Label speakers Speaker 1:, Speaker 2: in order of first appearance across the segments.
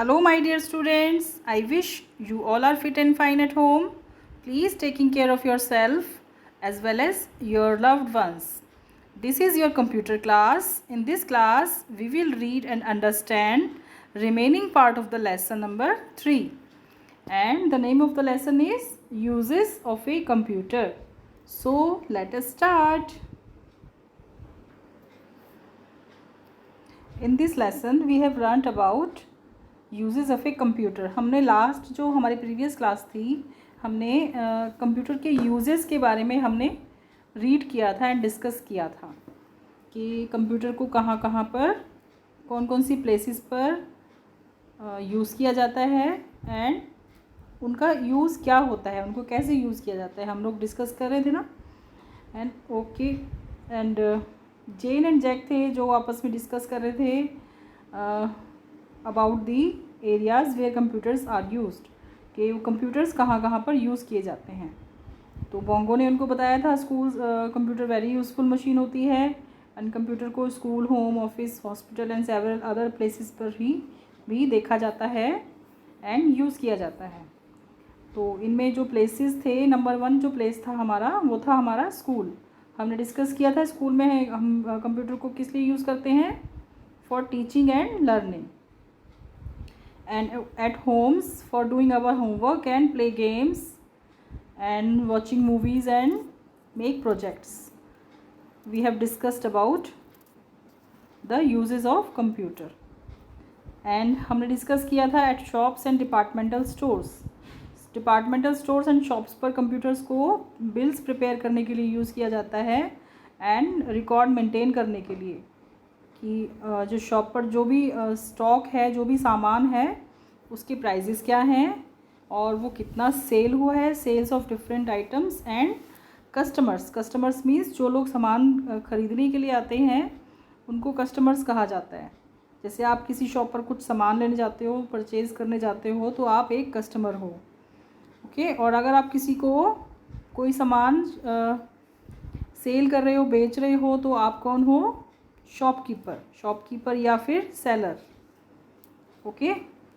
Speaker 1: Hello my dear students, I wish you all are fit and fine at home. Please taking care of yourself as well as your loved ones. This is your computer class. In this class we will read and understand remaining part of the lesson number 3. And the name of the lesson is Uses of a Computer. So let us start. In this lesson we have learnt about uses of a computer. हमने last जो हमारी previous class थी हमने computer के uses के बारे में हमने रीड किया था एंड डिस्कस किया था कि कंप्यूटर को कहाँ कहाँ पर कौन कौन सी प्लेसेस पर यूज़ किया जाता है एंड उनका यूज़ क्या होता है, उनको कैसे यूज़ किया जाता है, हम लोग डिस्कस कर रहे थे ना. And okay and Jane and Jack थे जो आपस में डिस्कस कर रहे थे about the areas where computers are used, कि कंप्यूटर्स कहाँ कहाँ पर यूज़ किए जाते हैं. तो बोंगो ने उनको बताया था school computer very useful machine होती है एंड कंप्यूटर को school, home, office, hospital and several other places पर भी देखा जाता है एंड यूज़ किया जाता है. तो इनमें जो प्लेसेस थे, नंबर 1 जो प्लेस था हमारा वो था हमारा स्कूल. हमने डिस्कस किया था स्कूल में हम कंप्यूटर को किस लिए यूज़ करते हैं, for teaching and learning. And at homes for doing our homework and play games and watching movies and make projects. We have discussed about the uses of computer. And हमने discuss किया था at shops and departmental stores. Departmental stores and shops पर computers को bills prepare करने के लिए use किया जाता है एंड रिकॉर्ड मेंटेन करने के लिए कि जो शॉप पर जो भी स्टॉक है, जो भी सामान है, उसके प्राइजेस क्या हैं और वो कितना सेल हुआ है, sales of different items. And customers means जो लोग सामान ख़रीदने के लिए आते हैं उनको कस्टमर्स कहा जाता है. जैसे आप किसी शॉप पर कुछ सामान लेने जाते हो, परचेज़ करने जाते हो, तो आप एक कस्टमर हो. ओके. और अगर आप किसी को कोई सामान सेल कर रहे हो, बेच रहे हो, तो आप कौन हो, शॉपकीपर या फिर सेलर. ओके.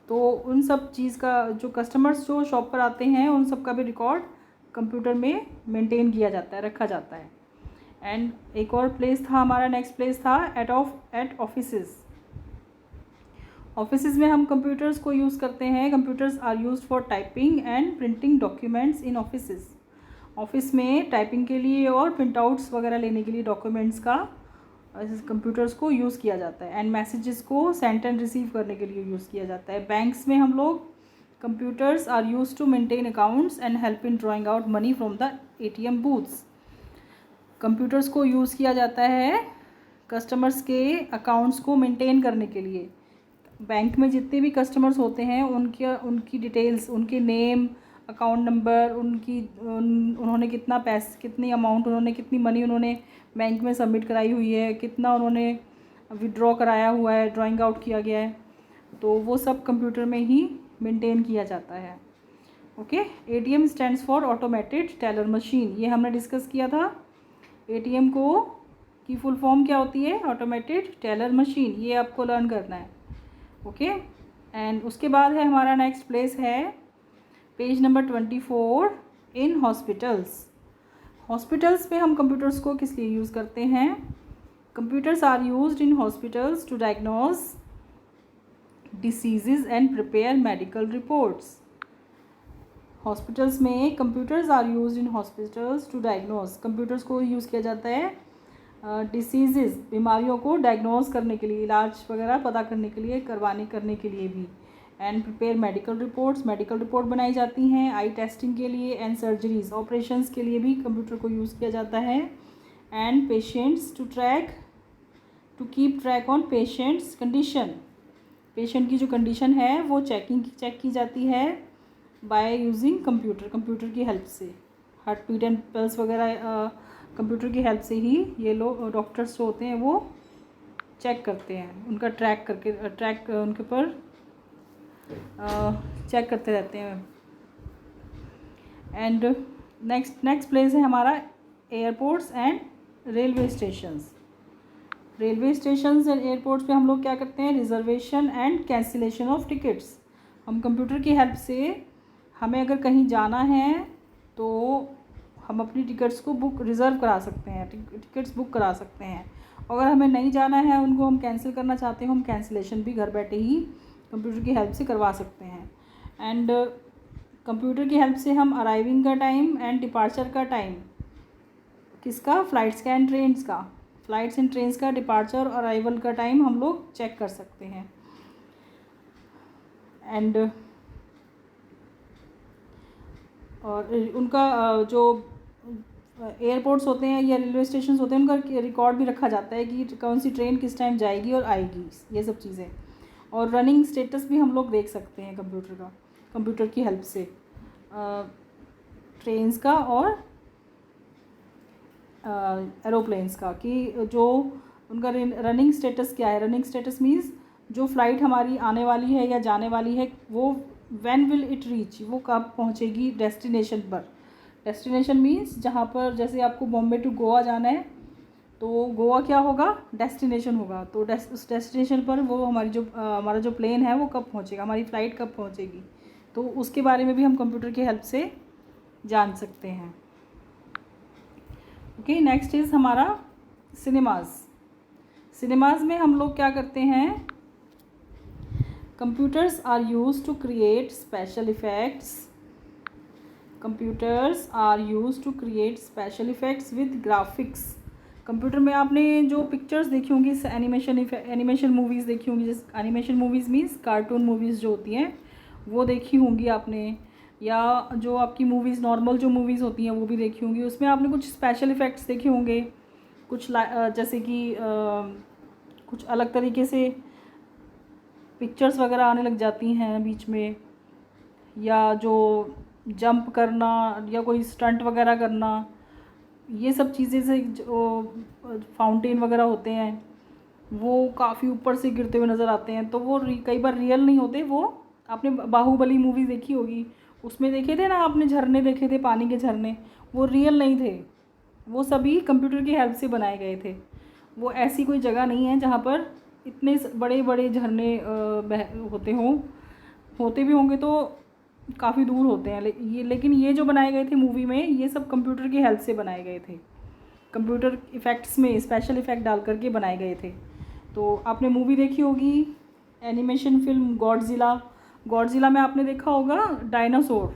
Speaker 1: तो उन सब चीज़ का जो कस्टमर्स जो शॉप पर आते हैं उन सब का भी रिकॉर्ड कंप्यूटर में मेंटेन किया जाता है, रखा जाता है. एंड एक और प्लेस था हमारा, नेक्स्ट प्लेस था एट ऑफिसेस. ऑफिसेस में हम कंप्यूटर्स को यूज़ करते हैं. Computers are used for typing and printing documents in offices. Office में टाइपिंग के लिए और प्रिंट आउट्स वगैरह लेने के लिए डॉक्यूमेंट्स का कंप्यूटर्स को यूज़ किया जाता है. एंड मैसेजेस को सेंड एंड रिसीव करने के लिए यूज़ किया जाता है. बैंक्स में हम लोग computers are used to maintain accounts and help in drawing out money from the ATM booths. Computers को यूज़ किया जाता है कस्टमर्स के अकाउंट्स को मेंटेन करने के लिए. बैंक में जितने भी कस्टमर्स होते हैं उनकी डिटेल्स, उनके नेम, अकाउंट नंबर, उन्होंने कितना पैसे, कितनी अमाउंट उन्होंने, कितनी मनी उन्होंने बैंक में सबमिट कराई हुई है, कितना उन्होंने विड्रॉ कराया हुआ है, ड्राइंग आउट किया गया है, तो वो सब कंप्यूटर में ही मेंटेन किया जाता है. Okay. ATM stands for automated teller machine. ये हमने डिस्कस किया था. ATM को की फुल फॉर्म क्या होती है, ऑटोमेटेड टेलर मशीन. ये आपको लर्न करना है. ओके. एंड उसके बाद है हमारा नेक्स्ट प्लेस है page number 24 in hospitals. Hospitals में हम कंप्यूटर्स को किस लिए यूज़ करते हैं. Computers are used in hospitals to diagnose diseases and prepare medical reports. Hospitals में computers are used in hospitals to diagnose. Computers को यूज़ किया जाता है डिसीजेज, बीमारियों को डायग्नोज करने के लिए, इलाज वगैरह पता करने के लिए, करने के लिए भी. And prepare medical reports, medical report बनाई जाती हैं. आई टेस्टिंग के लिए एंड सर्जरीज, ऑपरेशंस के लिए भी कंप्यूटर को यूज़ किया जाता है. And patients to keep track on patients condition. Patient की जो कंडीशन है वो चेक की जाती है बाय यूजिंग कंप्यूटर की हेल्प से. हार्ट बीट एंड पल्स वगैरह कंप्यूटर की हेल्प से ही ये लोग डॉक्टर्स जो होते हैं वो चेक करते हैं, उनका ट्रैक उनके पर चेक करते रहते हैं. एंड नेक्स्ट प्लेस है हमारा airports and railway stations. Railway station and airports पे हम लोग क्या करते हैं, reservation and cancellation of tickets. हम कंप्यूटर की हेल्प से हमें अगर कहीं जाना है तो हम अपनी टिकट्स को बुक रिज़र्व करा सकते हैं, टिकट्स बुक करा सकते हैं। अगर हमें नहीं जाना है, उनको हम कैंसिल करना चाहते हैं, हम कैंसिलेशन भी घर बैठे ही कंप्यूटर की हेल्प से करवा सकते हैं। एंड कंप्यूटर की हेल्प से हम अराइविंग का टाइम एंड डिपार्चर का टाइम, किसका, फ़्लाइट्स का एंड ट्रेन्स का, फ़्लाइट्स एंड ट्रेन्स का डिपार्चर और अराइवल का टाइम हम लोग चेक कर सकते हैं। एंड और उनका जो एयरपोर्ट्स होते हैं या रेलवे स्टेशन होते हैं, उनका रिकॉर्ड भी रखा जाता है कि कौन सी ट्रेन किस टाइम जाएगी और आएगी, ये सब चीज़ें। और रनिंग स्टेटस भी हम लोग देख सकते हैं कंप्यूटर की हेल्प से, ट्रेन्स का और एरोप्लेन्स का, कि जो उनका रनिंग स्टेटस क्या है। रनिंग स्टेटस मीन्स जो फ़्लाइट हमारी आने वाली है या जाने वाली है, वो व्हेन विल इट रीच, वो कब पहुंचेगी डेस्टिनेशन पर। डेस्टिनेशन मीन्स जहाँ पर, जैसे आपको बॉम्बे टू गोवा जाना है तो गोवा क्या होगा, डेस्टिनेशन होगा। तो उस डेस्टिनेशन पर वो हमारा जो प्लेन है वो कब पहुँचेगा, हमारी फ़्लाइट कब पहुँचेगी, तो उसके बारे में भी हम कंप्यूटर की हेल्प से जान सकते हैं। ओके, नेक्स्ट इज़ हमारा सिनेमाज में हम लोग क्या करते हैं, computers are used to create special effects with graphics. Computer में आपने जो पिक्चर्स देखी होंगी, एनिमेशन मूवीज़ देखी होंगी, जैसे animation movies means cartoon movies जो होती हैं वो देखी होंगी आपने, या जो आपकी मूवीज़ नॉर्मल जो मूवीज़ होती हैं वो भी देखी होंगी। उसमें आपने कुछ स्पेशल इफ़ेक्ट्स देखे होंगे, कुछ जैसे कि कुछ अलग तरीके से पिक्चर्स वगैरह आने लग जाती हैं बीच में, या जो जंप करना या कोई स्टंट वगैरह करना, ये सब चीज़ें से जो फाउंटेन वगैरह होते हैं वो काफ़ी ऊपर से गिरते हुए नज़र आते हैं, तो वो कई बार रियल नहीं होते। वो आपने बाहुबली मूवी देखी होगी, उसमें देखे थे ना आपने, झरने देखे थे, पानी के झरने, वो रियल नहीं थे, वो सभी कंप्यूटर की हेल्प से बनाए गए थे। वो ऐसी कोई जगह नहीं है जहाँ पर इतने बड़े बड़े झरने होते भी होंगे तो काफ़ी दूर होते हैं। लेकिन ये जो बनाए गए थे मूवी में, ये सब कंप्यूटर की हेल्प से बनाए गए थे, कंप्यूटर इफ़ेक्ट्स में स्पेशल इफ़ेक्ट डाल करके बनाए गए थे। तो आपने मूवी देखी होगी एनिमेशन फिल्म गॉडजिला में आपने देखा होगा डायनासोर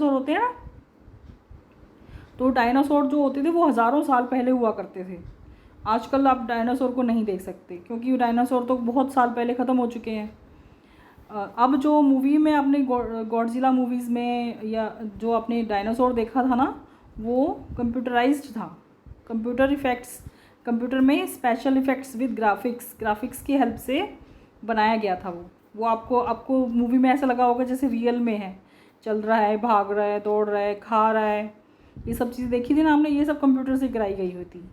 Speaker 1: होते हैं ना, तो डायनासोर जो होते थे वो हज़ारों साल पहले हुआ करते थे। आजकल आप डायनासोर को नहीं देख सकते क्योंकि डायनासोर तो बहुत साल पहले ख़त्म हो चुके हैं। अब जो मूवी में आपने गॉडजिला मूवीज़ में या जो आपने डायनासोर देखा था ना, वो कंप्यूटराइज्ड था। कंप्यूटर में स्पेशल इफ़ेक्ट्स विद ग्राफिक्स की हेल्प से बनाया गया था। वो आपको मूवी में ऐसा लगा होगा जैसे रियल में है, चल रहा है, भाग रहा है, दौड़ रहा है, खा रहा है, ये सब चीज़ें देखी थी ना हमने, ये सब कंप्यूटर से कराई गई हुई थी।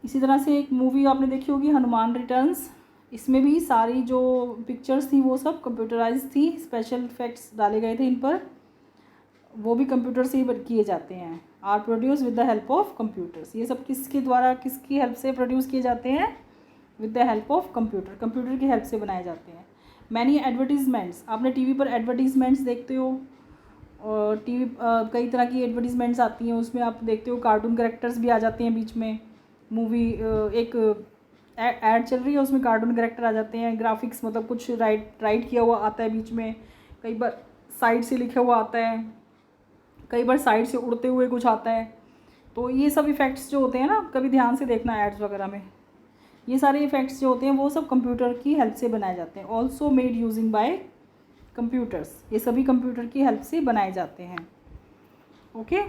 Speaker 1: इसी तरह से एक मूवी आपने देखी होगी हनुमान रिटर्न्स, इसमें भी सारी जो पिक्चर्स थी वो सब कंप्यूटराइज थी, स्पेशल इफ़ेक्ट्स डाले गए थे इन पर, वो भी कंप्यूटर से ही किए जाते हैं। Are produce with the help of computers. ये सब किसकी हेल्प से प्रोड्यूस किए जाते हैं, with the help of computer की हेल्प से बनाए जाते हैं। मैनी एडवर्टीज़मेंट्स, आपने टीवी पर एडवर्टीज़मेंट्स देखते हो, और टीवी कई तरह की एडवर्टीज़मेंट्स आती हैं, उसमें आप देखते हो कार्टून कैरेक्टर्स भी आ जाते हैं बीच में। मूवी एक ऐड चल रही है, उसमें कार्टून कैरेक्टर आ जाते हैं, ग्राफिक्स मतलब कुछ राइट किया हुआ आता है बीच में, कई बार साइड से लिखा हुआ आता है, कई बार साइड से उड़ते हुए कुछ आता है। तो ये सब इफ़ेक्ट्स जो होते हैं ना, कभी ध्यान से देखना एड्स वगैरह में, ये सारे इफ़ेक्ट्स जो होते हैं वो सब कंप्यूटर की हेल्प से बनाए जाते हैं। Also made using by computers, ये सभी कंप्यूटर की हेल्प से बनाए जाते हैं। Okay,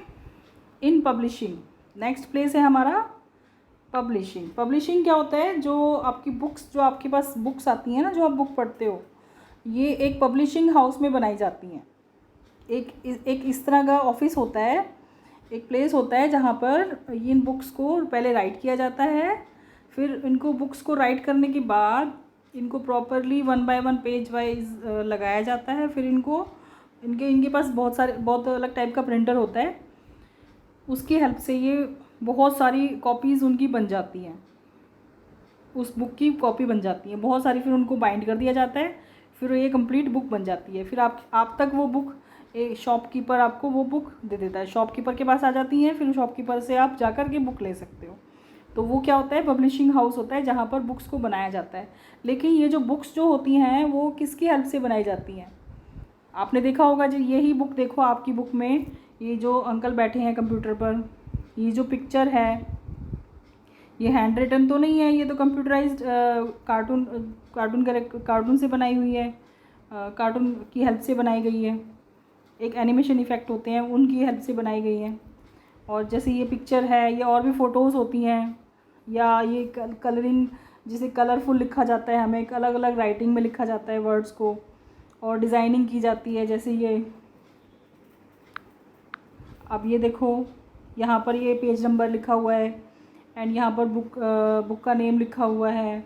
Speaker 1: in publishing, next place है हमारा पब्लिशिंग क्या होता है, जो आपकी बुक्स, जो आपके पास बुक्स आती हैं ना, जो आप बुक पढ़ते हो, ये एक पब्लिशिंग हाउस में बनाई जाती हैं। एक इस तरह का ऑफिस होता है, एक प्लेस होता है जहाँ पर इन बुक्स को पहले राइट किया जाता है, फिर इनको बुक्स को राइट करने के बाद इनको प्रॉपरली 1 बाय 1 पेज वाइज लगाया जाता है। फिर इनके पास बहुत अलग टाइप का प्रिंटर होता है, उसकी हेल्प से ये बहुत सारी कॉपीज़ उनकी बन जाती हैं। उस बुक की कॉपी बन जाती है बहुत सारी, फिर उनको बाइंड कर दिया जाता है, फिर ये कंप्लीट बुक बन जाती है। फिर आप तक वो बुक शॉपकीपर आपको वो बुक दे देता है, शॉपकीपर के पास आ जाती है, फिर शॉपकीपर से आप जाकर के बुक ले सकते हो। तो वो क्या होता है, पब्लिशिंग हाउस होता है जहाँ पर बुक्स को बनाया जाता है। लेकिन ये जो बुक्स जो होती हैं वो किसकी हेल्प से बनाई जाती हैं? आपने देखा होगा, जो यही बुक देखो, आपकी बुक में ये जो अंकल बैठे हैं कंप्यूटर पर, ये जो पिक्चर है ये हैंड रिटन तो नहीं है, ये तो कंप्यूटराइज्ड कार्टून से बनाई हुई है, कार्टून की हेल्प से बनाई गई है। एक एनिमेशन इफ़ेक्ट होते हैं उनकी हेल्प से बनाई गई है। और जैसे ये पिक्चर है, ये और भी फ़ोटोज़ होती हैं, या ये कलरिंग, जिसे कलरफुल लिखा जाता है, हमें एक अलग अलग राइटिंग में लिखा जाता है वर्ड्स को, और डिज़ाइनिंग की जाती है। जैसे ये अब ये देखो, यहाँ पर ये पेज नंबर लिखा हुआ है, एंड यहाँ पर बुक का नेम लिखा हुआ है,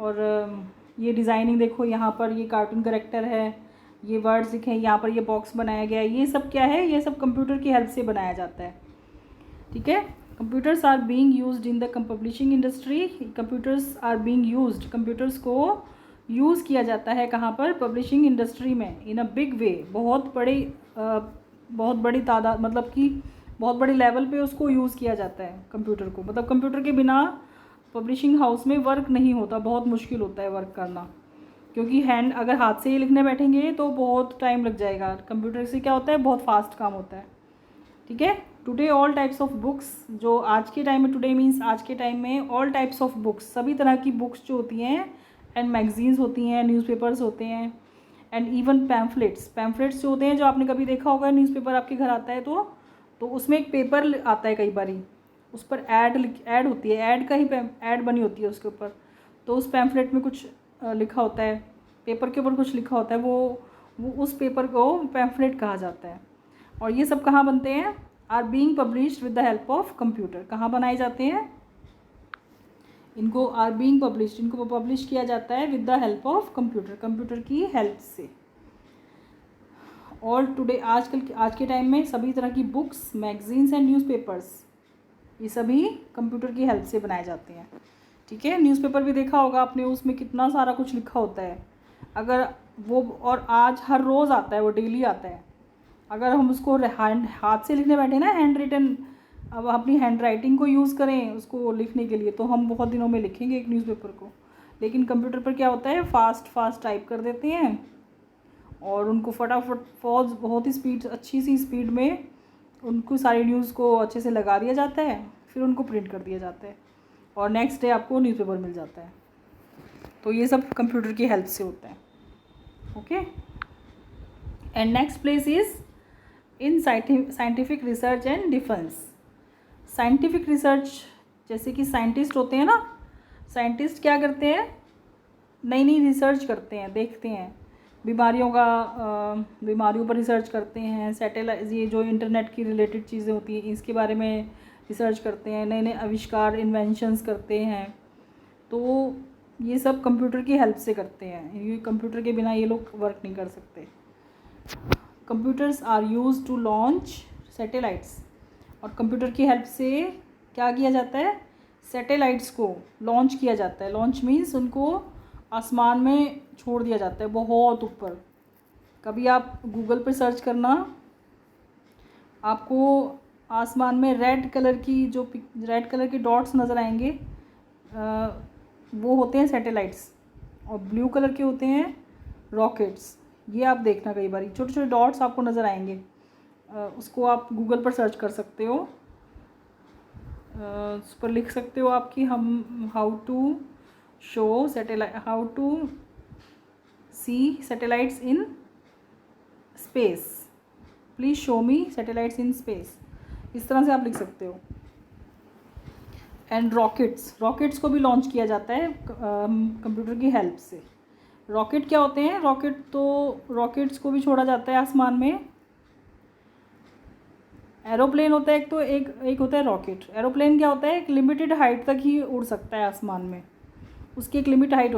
Speaker 1: और ये डिज़ाइनिंग देखो, यहाँ पर ये कार्टून कैरेक्टर है, ये वर्ड्स लिखे हैं, यहाँ पर ये बॉक्स बनाया गया है। ये सब क्या है, ये सब कंप्यूटर की हेल्प से बनाया जाता है। ठीक है, computers are being used in the publishing industry. Computers are being used, computers को यूज़ किया जाता है कहाँ पर, पब्लिशिंग इंडस्ट्री में, इन अ बिग वे, बहुत बड़ी तादाद, मतलब कि बहुत बड़ी लेवल पे उसको यूज़ किया जाता है कंप्यूटर को। मतलब कंप्यूटर के बिना पब्लिशिंग हाउस में वर्क नहीं होता, बहुत मुश्किल होता है वर्क करना, क्योंकि हैंड अगर हाथ से ही लिखने बैठेंगे तो बहुत टाइम लग जाएगा। कंप्यूटर से क्या होता है, बहुत फास्ट काम होता है। ठीक है, today all types of books, जो आज के टाइम में, टुडे मीन्स आज के टाइम में, ऑल टाइप्स ऑफ बुक्स, सभी तरह की बुक्स जो होती हैं, एंड मैगजीन्स होती हैं, न्यूज़पेपर्स होते हैं, एंड इवन पैम्फलेट्स जो होते हैं, जो आपने कभी देखा होगा न्यूज़पेपर आपके घर आता है तो उसमें एक पेपर आता है, कई बारी उस पर ऐड होती है, ऐड का ही ऐड बनी होती है उसके ऊपर। तो उस पैम्फलेट में कुछ लिखा होता है, पेपर के ऊपर कुछ लिखा होता है, वो उस पेपर को पैम्फलेट कहा जाता है। और ये सब कहाँ बनते हैं, are being published with the help of computer. कहाँ बनाए जाते हैं इनको, आर बीइंग पब्लिश्ड, इनको पब्लिश किया जाता है with the help of computer, computer की हेल्प से। और टुडे आज के टाइम में सभी तरह की बुक्स, मैगजीन्स एंड न्यूज़पेपर्स, ये सभी कंप्यूटर की हेल्प से बनाए जाते हैं। ठीक है, न्यूज़पेपर भी देखा होगा आपने, उसमें कितना सारा कुछ लिखा होता है। अगर वो, और आज हर रोज़ आता है, वो डेली आता है। अगर हम उसको हाथ से लिखने बैठे ना, हैंड रिटन, अब अपनी हैंड राइटिंग को यूज़ करें उसको लिखने के लिए, तो हम बहुत दिनों में लिखेंगे एक न्यूज़पेपर को। लेकिन कंप्यूटर पर क्या होता है, फास्ट टाइप कर देते हैं, और उनको फटाफट बहुत ही स्पीड, अच्छी सी स्पीड में उनको सारी न्यूज़ को अच्छे से लगा दिया जाता है, फिर उनको प्रिंट कर दिया जाता है, और नेक्स्ट डे आपको न्यूज़पेपर मिल जाता है। तो ये सब कंप्यूटर की हेल्प से होता है। Okay, and next place is in scientific research and defence. Scientific research, जैसे कि साइंटिस्ट होते हैं ना, साइंटिस्ट क्या करते हैं, नई नई रिसर्च करते हैं, देखते हैं बीमारियों पर रिसर्च करते हैं, सैटेलाइट, ये जो इंटरनेट की रिलेटेड चीज़ें होती हैं इसके बारे में रिसर्च करते हैं, नए नए आविष्कार, इन्वेंशंस करते हैं। तो ये सब कंप्यूटर की हेल्प से करते हैं, ये कंप्यूटर के बिना ये लोग वर्क नहीं कर सकते। Computers are used to launch satellites, और कंप्यूटर की हेल्प से क्या किया जाता है, सैटेलाइट्स को लॉन्च किया जाता है। लॉन्च मीन्स उनको आसमान में छोड़ दिया जाता है, बहुत ऊपर। कभी आप गूगल पर सर्च करना, आपको आसमान में रेड कलर के डॉट्स नज़र आएंगे, वो होते हैं सैटेलाइट्स, और ब्लू कलर के होते हैं रॉकेट्स। ये आप देखना, कई बार छोटे छोटे डॉट्स आपको नज़र आएंगे, उसको आप गूगल पर सर्च कर सकते हो, उस पर लिख सकते हो आप कि हम how to see satellites in space, please show me satellites in space, इस तरह से आप लिख सकते हो। एंड रॉकेट्स को भी लॉन्च किया जाता है कंप्यूटर की हेल्प से। रॉकेट क्या होते हैं, रॉकेट्स को भी छोड़ा जाता है आसमान में। एरोप्लेन होता है एक होता है रॉकेट। एरोप्लेन क्या होता है, एक लिमिटेड हाइट तक ही उड़ सकता है आसमान में, उसकी एक लिमिटेड हाइट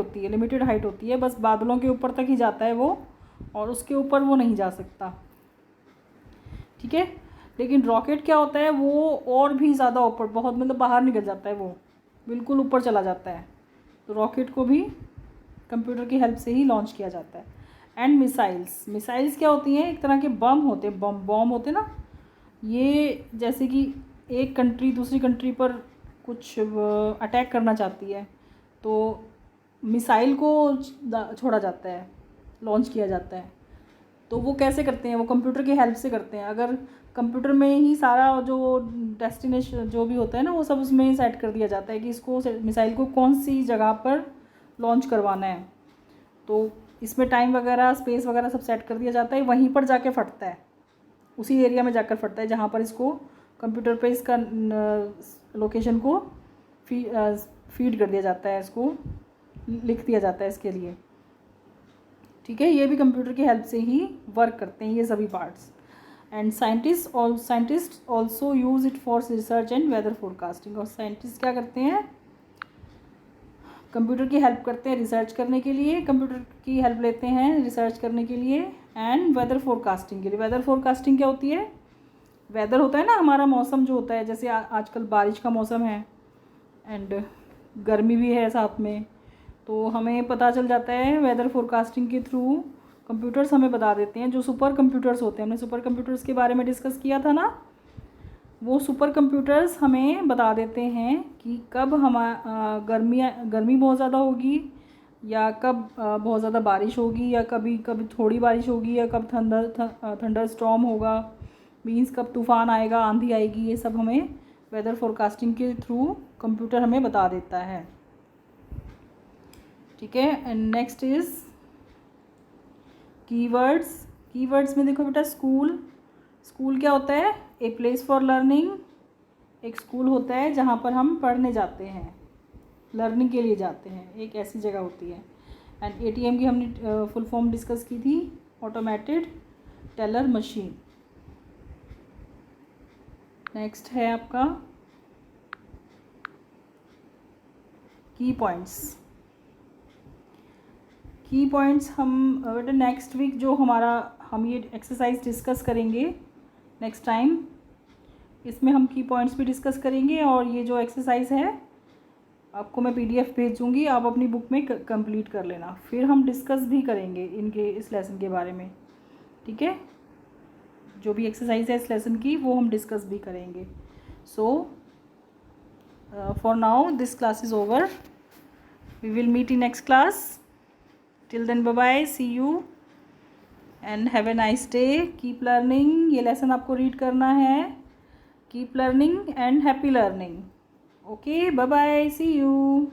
Speaker 1: होती है, बस बादलों के ऊपर तक ही जाता है वो, और उसके ऊपर वो नहीं जा सकता। ठीक है, लेकिन रॉकेट क्या होता है, वो और भी ज़्यादा ऊपर, बहुत मतलब बाहर निकल जाता है, वो बिल्कुल ऊपर चला जाता है। तो रॉकेट को भी कंप्यूटर की हेल्प से ही लॉन्च किया जाता है। एंड मिसाइल्स क्या होती हैं? एक तरह के बम होते हैं, बॉम्ब होते हैं ना। ये जैसे कि एक कंट्री दूसरी कंट्री पर कुछ अटैक करना चाहती है तो मिसाइल को छोड़ा जाता है, लॉन्च किया जाता है। तो वो कैसे करते हैं? वो कंप्यूटर की हेल्प से करते हैं। अगर कंप्यूटर में ही सारा जो डेस्टिनेशन जो भी होता है ना, वो सब उसमें सेट कर दिया जाता है कि इसको मिसाइल को कौन सी जगह पर लॉन्च करवाना है। तो इसमें टाइम वगैरह स्पेस वगैरह सब सेट कर दिया जाता है, वहीं पर जाके फटता है, उसी एरिया में जाकर फटता है जहाँ पर इसको कंप्यूटर पे इसका लोकेशन को फीड कर दिया जाता है, इसको लिख दिया जाता है इसके लिए। ठीक है, ये भी कंप्यूटर की हेल्प से ही वर्क करते हैं ये सभी parts. And scientist also use it for research and weather forecasting. और साइंटिस्ट क्या करते हैं? कंप्यूटर की हेल्प करते हैं रिसर्च करने के लिए, कंप्यूटर की हेल्प लेते हैं रिसर्च करने के लिए एंड वेदर फोरकास्टिंग के लिए। वेदर फोरकास्टिंग क्या होती है? वेदर होता है ना हमारा मौसम जो होता है, जैसे आजकल बारिश का मौसम है एंड गर्मी भी है साथ में, तो हमें पता चल जाता है वेदर फोरकास्टिंग के थ्रू। कंप्यूटर्स हमें बता देते हैं, जो सुपर कंप्यूटर्स होते हैं, हमने सुपर कंप्यूटर्स के बारे में डिस्कस किया था ना, वो सुपर कंप्यूटर्स हमें बता देते हैं कि कब गर्मी बहुत ज़्यादा होगी या कब बहुत ज़्यादा बारिश होगी या कभी कभी थोड़ी बारिश होगी या कब थंडर स्टॉर्म होगा, मीन्स कब तूफ़ान आएगा, आंधी आएगी। ये सब हमें वेदर फोरकास्टिंग के थ्रू कंप्यूटर हमें बता देता है। ठीक है, एंड नेक्स्ट इज़ कीवर्ड्स में देखो बेटा, स्कूल क्या होता है? A place for learning. एक स्कूल होता है जहाँ पर हम पढ़ने जाते हैं, लर्निंग के लिए जाते हैं, एक ऐसी जगह होती है। एंड ATM की हमने फुल फॉर्म डिस्कस की थी, ऑटोमेटेड टेलर मशीन। नेक्स्ट है आपका की पॉइंट्स। हम बेटा नेक्स्ट वीक जो हम ये एक्सरसाइज डिस्कस करेंगे नेक्स्ट टाइम, इसमें हम की पॉइंट्स भी डिस्कस करेंगे और ये जो एक्सरसाइज है आपको मैं PDF भेजूँगी, आप अपनी बुक में कंप्लीट कर लेना। फिर हम डिस्कस भी करेंगे इनके इस लेसन के बारे में। ठीक है, जो भी एक्सरसाइज है इस लेसन की वो हम डिस्कस भी करेंगे। So for now this class is over, we will meet in next class. Till then bye bye, see you and have a nice day. Keep learning, ये लेसन आपको रीड करना है। Keep learning and happy learning. Okay, bye bye, see you.